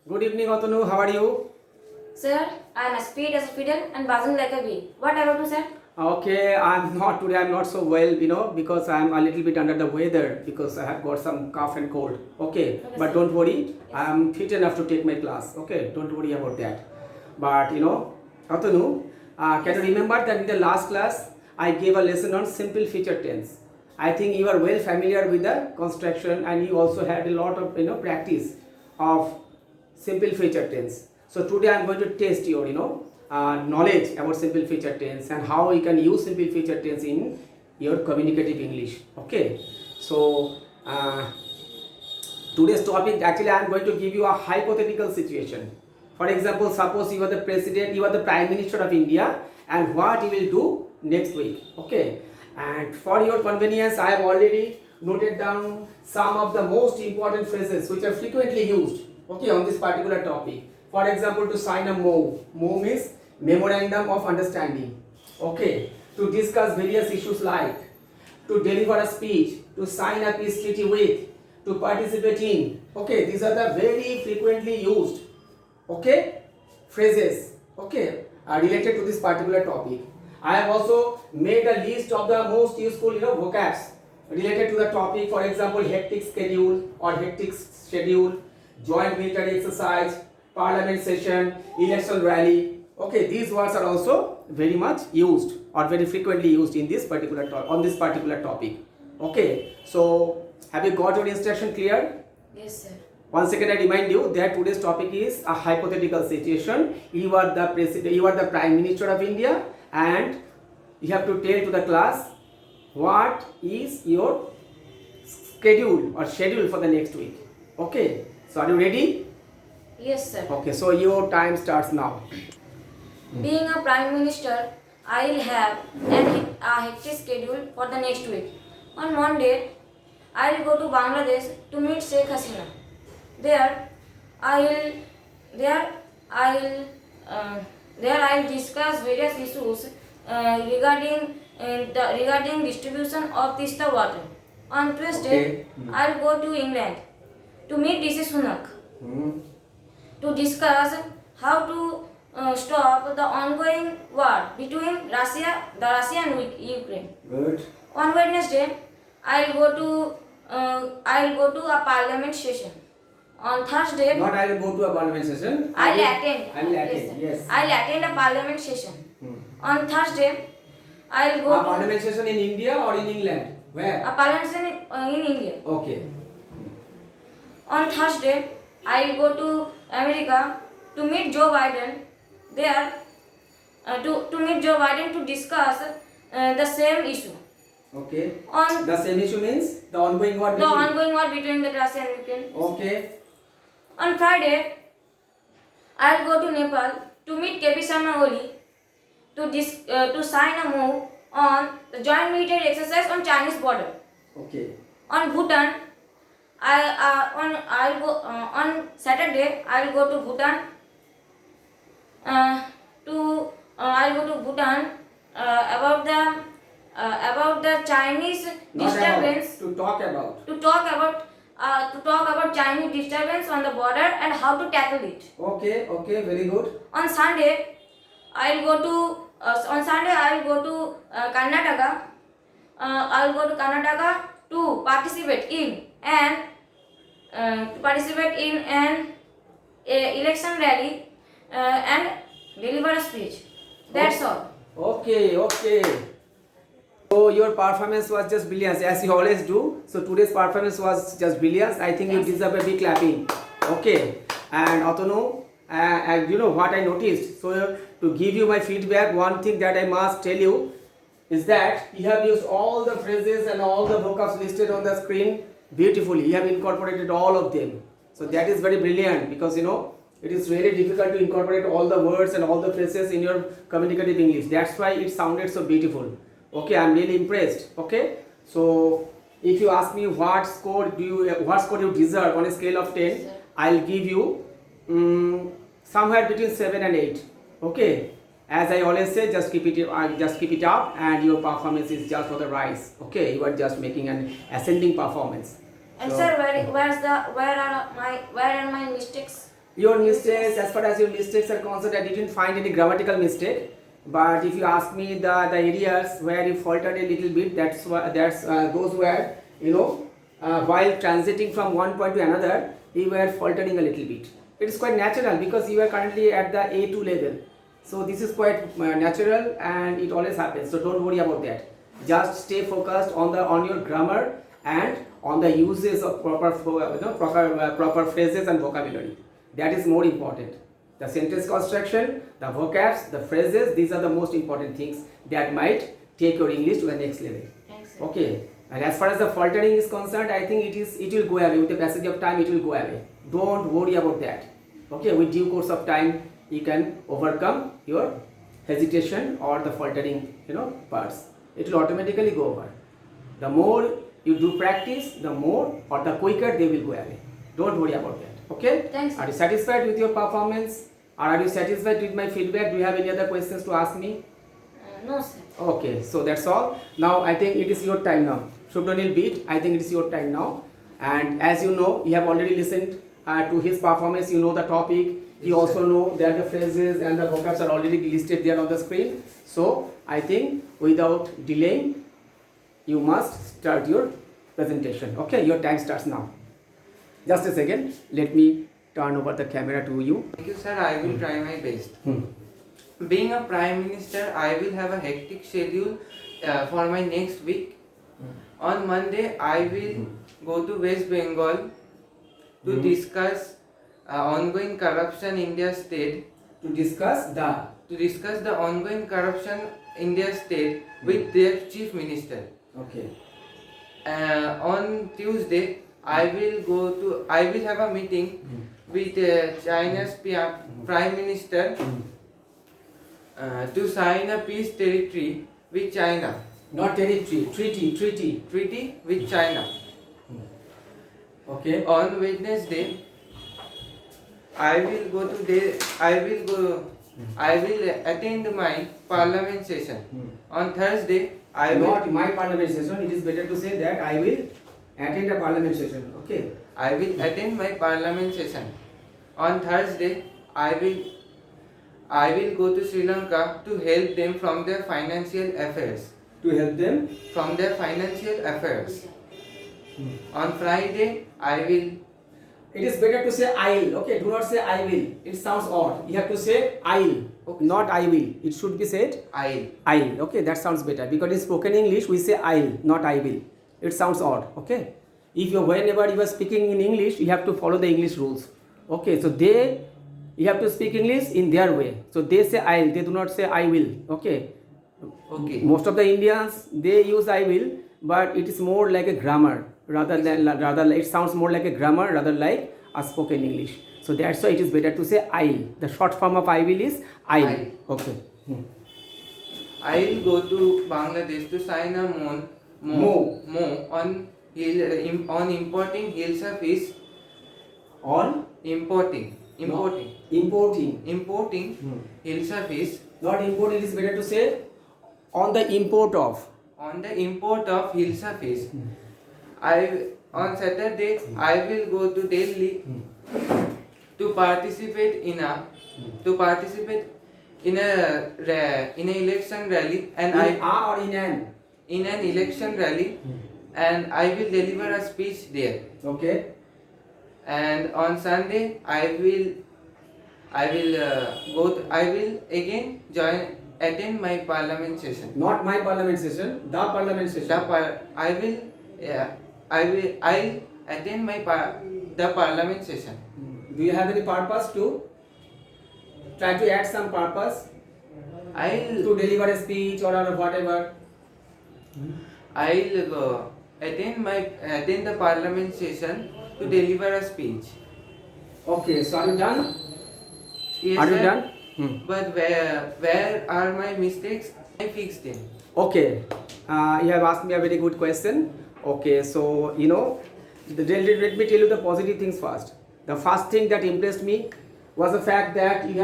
Good evening, Atanu. How are you? Sir, I am as fit as a fiddle and buzzing like a bee. What about you, sir? Okay, I'm not today. I'm not so well, because I'm a little bit under the weather because I have got some cough and cold. Okay, Okay, but sir. don't worry. Yes. I'm fit enough to take my class. Okay, don't worry about that. But Atanu, can Yes. you remember that in the last class I gave a lesson on simple future tense? I think you are well familiar with the construction and you also had a lot of practice of simple future tense. So today I am going to test your knowledge about simple future tense and how you can use simple future tense in your communicative English. Okay, so today's topic, actually I am going to give you a hypothetical situation. For example, suppose you are the president, you are the prime minister of India, and what you will do next week. Okay, and for your convenience I have already noted down some of the most important phrases which are frequently used, okay, on this particular topic. For example, to sign a MOU means memorandum of understanding. Okay, to discuss various issues like to deliver a speech, to sign a peace treaty with, to participate in. Okay, these are the very frequently used, okay, phrases, okay, related to this particular topic. I have also made a list of the most useful vocabs related to the topic. For example, hectic schedule or hectic schedule, joint military exercise, parliament session, election rally. Okay, these words are also very much used or very frequently used in this particular on this particular topic. Okay, so have you got your instruction clear? Yes, sir. Once again, I remind you that today's topic is a hypothetical situation. You are the president, you are the prime minister of India, and you have to tell to the class what is your schedule for the next week. Okay, so are you ready? Yes, sir. Okay, so your time starts now. Being a prime minister, I will have a hectic schedule for the next week. On Monday, I will go to Bangladesh to meet Sheikh Hasina. There, I will there I will there I will discuss various issues regarding distribution of Tista water. On Tuesday, Okay. I will go to England to meet DC Sunak to discuss how to stop the ongoing war between Russia and Ukraine. Good. On Wednesday, I will go to a parliament session. On Thursday, Not I will go to a parliament session. I will attend. I will attend. Yes, sir. Yes. I will attend a parliament session. On Thursday, I will go A to parliament session in India or in England? Where? a parliament session in India. Okay. On Thursday, I will go to America to meet Joe Biden. There, to meet Joe Biden to discuss the same issue. Okay. On The same issue means the ongoing war the between. ongoing war between the Russia and Ukraine. Okay. On Friday, I will go to Nepal to meet KP Sharma Oli to sign a MOU on the joint military exercise on Chinese border. Okay. On Bhutan, on Saturday I will go to Bhutan. I will go to Bhutan about the Chinese Not disturbance. about. To talk about. To talk about Chinese disturbance on the border and how to tackle it. Okay. Okay. Very good. On Sunday, I will go to Karnataka. I will go to Karnataka to participate in an election rally and deliver a speech. That's all. Okay. Okay. So your performance was just brilliant, as you always do. So today's performance was just brilliant. I think you Thanks. deserve a big clapping. Okay. And Atanu, and you know what I noticed. So to give you my feedback, one thing that I must tell you is that you have used all the phrases and all the vocabs listed on the screen beautifully. You have incorporated all of them. So that is very brilliant because it is really difficult to incorporate all the words and all the phrases in your communicative English. That's why it sounded so beautiful. Okay, I'm really impressed. Okay, so if you ask me what score you deserve on a scale of 10, Sir. I'll give you somewhere between 7 and 8. Okay, as I always say, just keep it up, and your performance is just for the rise. Okay, you are just making an ascending performance. And So- sir, where are my mistakes? Your mistakes, as far as your mistakes are concerned, I didn't find any grammatical mistake. But if you ask me the areas where you faltered a little bit, those were, while transiting from one point to another, you were faltering a little bit. It is quite natural because you are currently at the A2 level. So this is quite natural and it always happens. So don't worry about that. Just stay focused on your grammar and on the uses of proper phrases and vocabulary. That is more important. The sentence construction, the vocabs, the phrases, these are the most important things that might take your English to the next level. Thanks, sir. Okay. And as far as the faltering is concerned, I think it will go away. With the passage of time, it will go away. Don't worry about that. Okay, with due course of time, you can overcome your hesitation or the faltering, parts. It will automatically go over. The more you do practice, the more or the quicker they will go away. Don't worry about that. Okay? Thanks. Are you satisfied with your performance? Or are you satisfied with my feedback? Do you have any other questions to ask me? No, sir. Okay, so that's all. Now I think it is your time now. Shubdonil Beat, I think it is your time now. And as you know, you have already listened to his performance. You know the topic. You also know that the phrases and the vocabs are already listed there on the screen. So I think without delaying, you must start your presentation. Okay, your time starts now. Just a second. Let me turn over the camera to you. Thank you, sir. I will try my best. Being a Prime Minister, I will have a hectic schedule for my next week. On Monday, I will go to West Bengal to discuss ongoing corruption in their state. To discuss the ongoing corruption in their state with their chief minister. Okay. On Tuesday, I will have a meeting with China's Prime Minister to sign a peace treaty with China. Not territory, treaty. Treaty with China. Okay. On Wednesday, I will attend my parliament session. On Thursday, Not my parliament session. It is better to say that I will attend a parliament session. Okay. I will attend my parliament session. On Thursday, I will go to Sri Lanka to help them from their financial affairs. To help them. From their financial affairs. On Friday, I will. It is better to say I'll. Okay. Do not say I will. It sounds odd. You have to say I'll. Okay. Not I will. It should be said I'll. I'll. Okay. That sounds better because in spoken English we say I'll, not I will. It sounds odd. Okay. Whenever you are speaking in English, you have to follow the English rules. Okay. So you have to speak English in their way. So they say I'll. They do not say I will. Okay. Okay. Most of the Indians, they use I will, but it is more like a grammar it sounds more like a grammar rather like a spoken English. So that's why it is better to say I'll. The short form of I will is I'll. I'll. Okay. I will go to Bangladesh to sign a MOU on importing Hilsa fish. On Importing Hilsa fish. not import, it is better to say on the import of. On the import of Hilsa fish. On Saturday, I will go to Delhi to participate in a election rally, and in an election rally, and I will deliver a speech there. Okay. And on Sunday, I will again attend my parliament session. Not my parliament session, the parliament session. I'll attend the parliament session. Do you have any purpose to try to add some purpose to deliver a speech or whatever? I'll attend the parliament session to deliver a speech. Okay, so are you done? Yes, Are you sir. done? But where are my mistakes? I fix them. Okay, you have asked me a very good question. Okay, so let me tell you the positive things first. The first thing that impressed me was the fact that you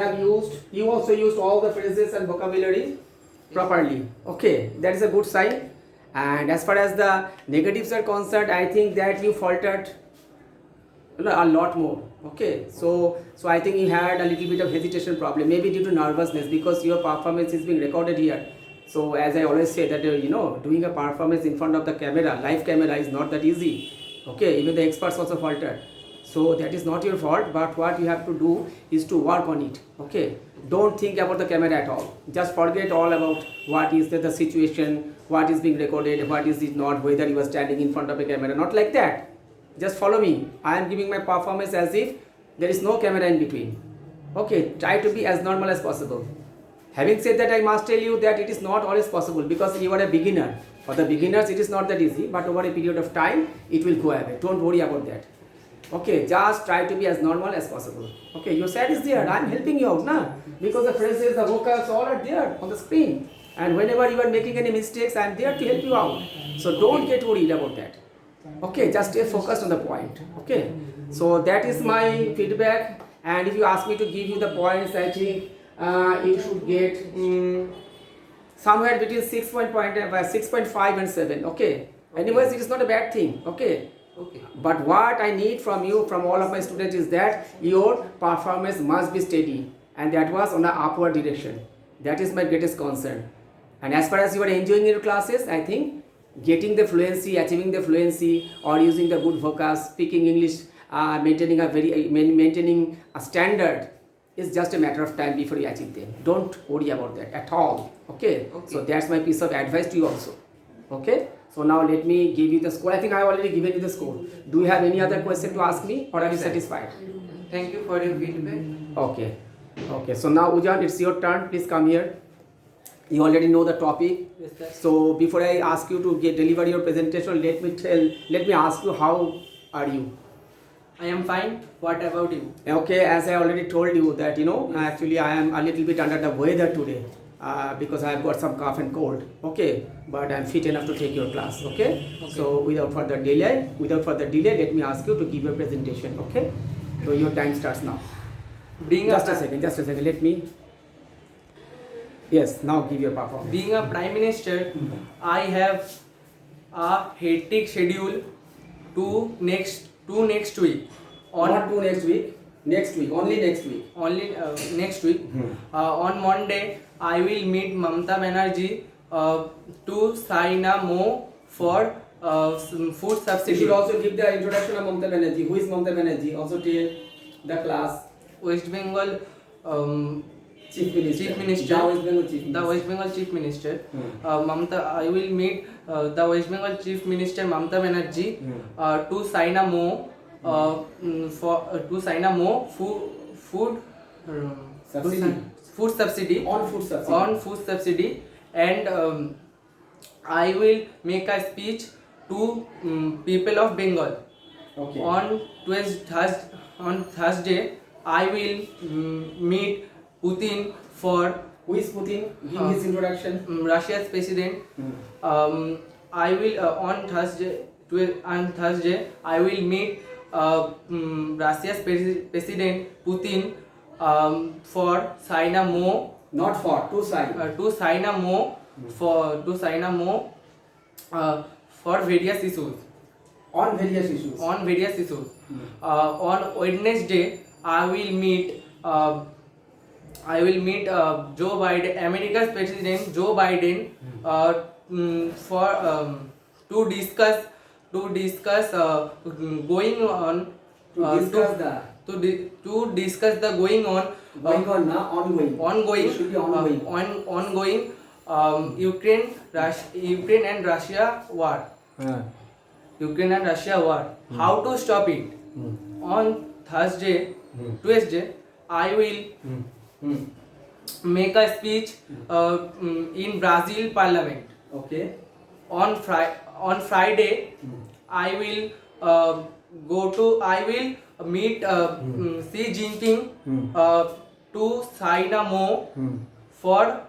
also used all the phrases and vocabulary properly. Okay, that is a good sign. And as far as the negatives are concerned, I think that you faltered a lot more. Okay, so I think you had a little bit of hesitation problem, maybe due to nervousness, because your performance is being recorded here. So as I always say that doing a performance in front of the camera, live camera, is not that easy. Okay, even the experts also faltered. So that is not your fault, but what you have to do is to work on it. Okay, don't think about the camera at all. Just forget all about what is the situation, what is being recorded, what is it not, whether you are standing in front of a camera, not like that. Just follow me. I am giving my performance as if there is no camera in between. Okay, try to be as normal as possible. Having said that, I must tell you that it is not always possible, because you are a beginner. For the beginners, it is not that easy, but over a period of time, it will go away. Don't worry about that. Okay, just try to be as normal as possible. Okay, your side is there. I am helping you out now, because the phrases, the vocals, all are there on the screen. And whenever you are making any mistakes, I am there to help you out. So don't get worried about that. Okay, just stay focused on the point. Okay, so that is my feedback. And if you ask me to give you the points, I think you should get somewhere between 6.5 and 7. Okay. Anyways, it is not a bad thing. Okay. Okay. But what I need from you, from all of my students, is that your performance must be steady, and that was on the upward direction. That is my greatest concern. And as far as you are enjoying your classes, I think getting the fluency, achieving the fluency, or using the good vocals, speaking English, maintaining a standard is just a matter of time before you achieve them. Don't worry about that at all. Okay. So that's my piece of advice to you also. Okay. So now let me give you the score. I think I have already given you the score. Do you have any other question to ask me, or are you satisfied? Thank you for your feedback. Okay. Okay. So now Ujan, it's your turn. Please come here. You already know the topic. Yes, sir. So before I ask you to deliver your presentation, let me ask you, how are you? I am fine. What about you? Okay, as I already told you that actually I am a little bit under the weather today, because I have got some cough and cold. Okay, but I am fit enough to take your class. Okay. So without further delay, let me ask you to give your presentation. Okay. So your time starts now. Just a second. Let me. Yes, now give your performance. Being a prime minister, I have a hectic schedule to next week. Not to next week. Next week. Only next week. Only next week. On Monday, I will meet Mamata Banerjee to sign a MO for some food You subsidy. should also give the introduction of Mamata Banerjee. Who is Mamata Banerjee? Also tell the class. West Bengal Chief Minister. Chief Minister. The West Bengal Chief Minister. The West Bengal Chief Minister. I will meet the West Bengal Chief Minister Mamata Banerjee to sign a MO food subsidy On food subsidy. on food subsidy, and I will make a speech to people of Bengal. Okay. On Thursday, I will meet Putin for Who is Putin? Give his introduction. Russia's president. I will on Thursday I will meet Russia's president Putin for sign a MO. Not for, to sign. To sign a MO for various issues. On various issues. On on Wednesday, I will meet Joe Biden, America's President Joe Biden, to discuss going on. To discuss the going on. Ongoing. It should be ongoing. Ongoing Ukraine and Russia war. Ukraine and Russia war. How to stop it? On Tuesday, I will make a speech in Brazil Parliament. Okay. On Friday, I will meet Xi Jinping to sign a MO for